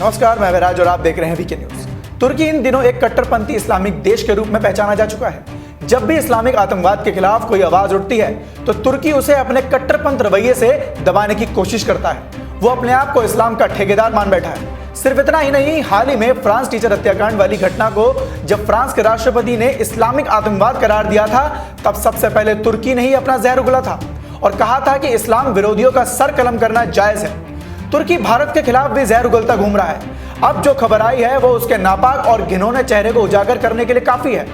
नमस्कार, मैं विराज और आप देख रहे हैं वीके न्यूज। तुर्की इन दिनों एक कट्टरपंथी इस्लामिक देश के रूप में पहचाना जा चुका है। जब भी इस्लामिक आतंकवाद के खिलाफ कोई आवाज उठती है तो तुर्की उसे अपने कट्टरपंथ रवैये से दबाने की कोशिश करता है। वो अपने आप को इस्लाम का ठेकेदार मान बैठा है। सिर्फ इतना ही नहीं, हाल ही में फ्रांस टीचर हत्याकांड वाली घटना को जब फ्रांस के राष्ट्रपति ने इस्लामिक आतंकवाद करार दिया था, तब सबसे पहले तुर्की ने ही अपना जहर उगला था और कहा था कि इस्लाम विरोधियों का सर कलम करना जायज है। तुर्की भारत के खिलाफ भी जहर उगलता घूम रहा है। अब जो खबर आई है वो उसके नापाक और घिनौने चेहरे को उजागर करने के लिए काफी है।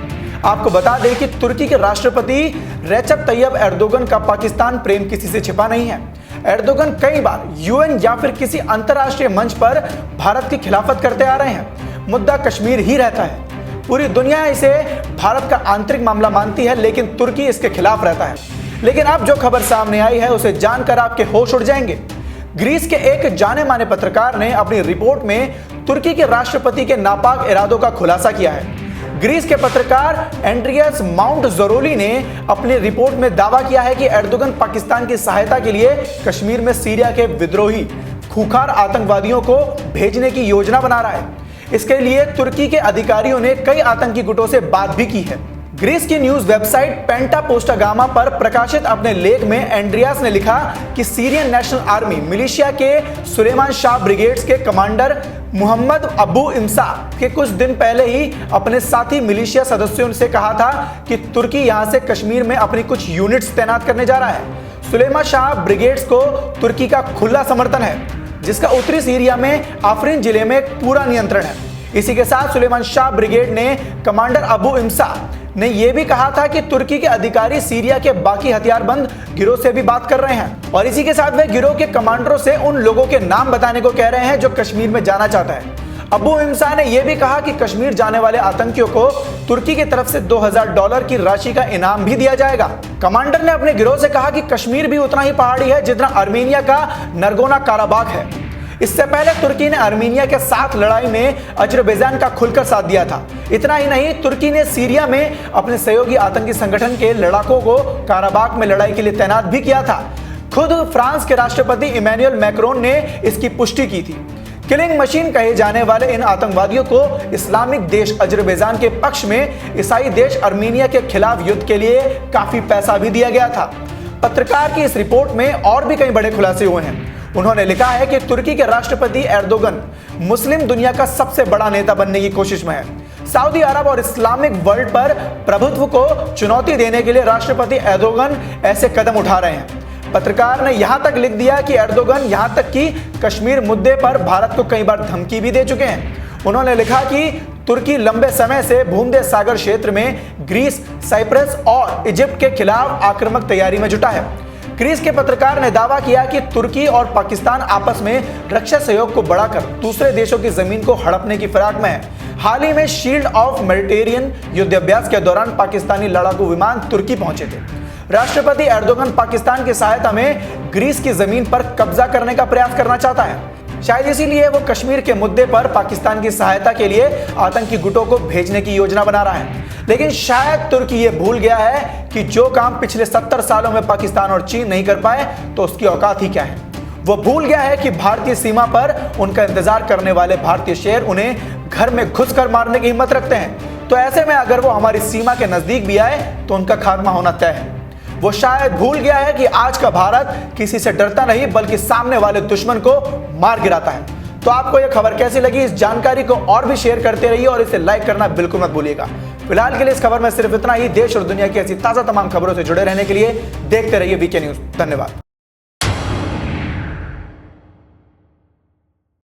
आपको बता दें कि तुर्की के राष्ट्रपति रेचप तैयब एर्दोगन का पाकिस्तान प्रेम किसी से छिपा नहीं है। एर्दोगन कई बार यूएन या फिर किसी अंतर्राष्ट्रीय मंच पर भारत की खिलाफत करते आ रहे हैं। मुद्दा कश्मीर ही रहता है। पूरी दुनिया इसे भारत का आंतरिक मामला मानती है, लेकिन तुर्की इसके खिलाफ रहता है। लेकिन अब जो खबर सामने आई है उसे जानकर आपके होश उड़ जाएंगे। ग्रीस के एक जाने माने पत्रकार ने अपनी रिपोर्ट में तुर्की के राष्ट्रपति के नापाक इरादों का खुलासा किया है। ग्रीस के पत्रकार एंड्रियास माउंटजरोली ने अपनी रिपोर्ट में दावा किया है कि एर्दोगन पाकिस्तान की सहायता के लिए कश्मीर में सीरिया के विद्रोही खूंखार आतंकवादियों को भेजने की योजना बना रहा है। इसके लिए तुर्की के अधिकारियों ने कई आतंकी गुटों से बात भी की है। ग्रीस की न्यूज वेबसाइट पेंटा पोस्टागामा पर प्रकाशित अपने लेख में एंड्रियास ने लिखा कि सीरियन नेशनल आर्मी मिलिशिया के सुलेमान शाह ब्रिगेड्स के कमांडर मोहम्मद अबू इमसा के कुछ दिन पहले ही अपने साथी मिलिशिया सदस्यों से कहा था कि तुर्की यहां से कश्मीर में अपनी कुछ यूनिट्स तैनात करने जा रहा है। सुलेमान शाह ब्रिगेड्स को तुर्की का खुला समर्थन है, जिसका उत्तरी सीरिया में आफरीन जिले में पूरा नियंत्रण है। इसी के साथ सुलेमान शाह ब्रिगेड ने कमांडर अबू इमसा ने यह भी कहा था कि तुर्की के अधिकारी सीरिया के बाकी हथियारबंद गिरोह से भी बात कर रहे हैं और इसी के साथ वे गिरोह के कमांडरों से उन लोगों के नाम बताने को कह रहे हैं जो कश्मीर में जाना चाहता है। अबू इमसा ने यह भी कहा कि कश्मीर जाने वाले आतंकियों को तुर्की की तरफ से $2000 की राशि का इनाम भी दिया जाएगा। कमांडर ने अपने गिरोह से कहा कि कश्मीर भी उतना ही पहाड़ी है जितना आर्मेनिया का नरगोना काराबाख है। इससे पहले तुर्की ने आर्मेनिया के साथ लड़ाई में अजरबैजान का खुलकर साथ दिया था। इतना ही नहीं, तुर्की ने सीरिया में अपने सहयोगी आतंकी संगठन के लड़ाकों को काराबाख में लड़ाई के लिए तैनात भी किया था। खुद फ्रांस के राष्ट्रपति इमैनुअल मैक्रोन ने इसकी पुष्टि की थी। किलिंग मशीन कहे जाने वाले इन आतंकवादियों को इस्लामिक देश अजरबैजान के पक्ष में ईसाई देश आर्मेनिया के खिलाफ युद्ध के लिए काफी पैसा भी दिया गया था। पत्रकार की इस रिपोर्ट में और भी कई बड़े खुलासे हुए हैं। उन्होंने लिखा है कि तुर्की के राष्ट्रपति एर्दोगन मुस्लिम दुनिया का सबसे बड़ा नेता बनने की कोशिश में है। सऊदी अरब और इस्लामिक वर्ल्ड पर प्रभुत्व को चुनौती देने के लिए राष्ट्रपति एर्दोगन ऐसे कदम उठा रहे हैं। पत्रकार ने यहां तक लिख दिया कि एर्दोगन यहां तक कि कश्मीर मुद्दे पर भारत को कई बार धमकी भी दे चुके हैं। उन्होंने लिखा कि तुर्की लंबे समय से भूमध्य सागर क्षेत्र में ग्रीस, साइप्रस और इजिप्ट के खिलाफ आक्रामक तैयारी में जुटा है। ग्रीस के पत्रकार ने दावा किया कि तुर्की और पाकिस्तान आपस में रक्षा सहयोग को बढ़ाकर दूसरे देशों की जमीन को हड़पने की फिराक में है। हाल ही में शील्ड ऑफ मेडिटेरियन युद्धाभ्यास के दौरान पाकिस्तानी लड़ाकू विमान तुर्की पहुंचे थे। राष्ट्रपति एर्दोगन पाकिस्तान की सहायता में ग्रीस की जमीन पर कब्जा करने का प्रयास करना चाहता है। शायद इसीलिए वो कश्मीर के मुद्दे पर पाकिस्तान की सहायता के लिए आतंकी गुटों को भेजने की योजना बना रहा है। लेकिन शायद तुर्की ये भूल गया है कि जो काम पिछले 70 सालों में पाकिस्तान और चीन नहीं कर पाए तो उसकी औकात ही क्या है। वो भूल गया है कि भारतीय सीमा पर उनका इंतजार करने वाले भारतीय शेर उन्हें घर में घुसकर मारने की हिम्मत रखते हैं। तो ऐसे में अगर वो हमारी सीमा के नजदीक भी आए तो उनका खात्मा होना तय है। वो शायद भूल गया है कि आज का भारत किसी से डरता नहीं बल्कि सामने वाले दुश्मन को मार गिराता है। तो आपको यह खबर कैसी लगी? इस जानकारी को और भी शेयर करते रहिए और इसे लाइक करना बिल्कुल मत भूलिएगा। फिलहाल के लिए इस खबर में सिर्फ इतना ही। देश और दुनिया की ऐसी ताजा तमाम खबरों से जुड़े रहने के लिए देखते रहिए वीके न्यूज। धन्यवाद।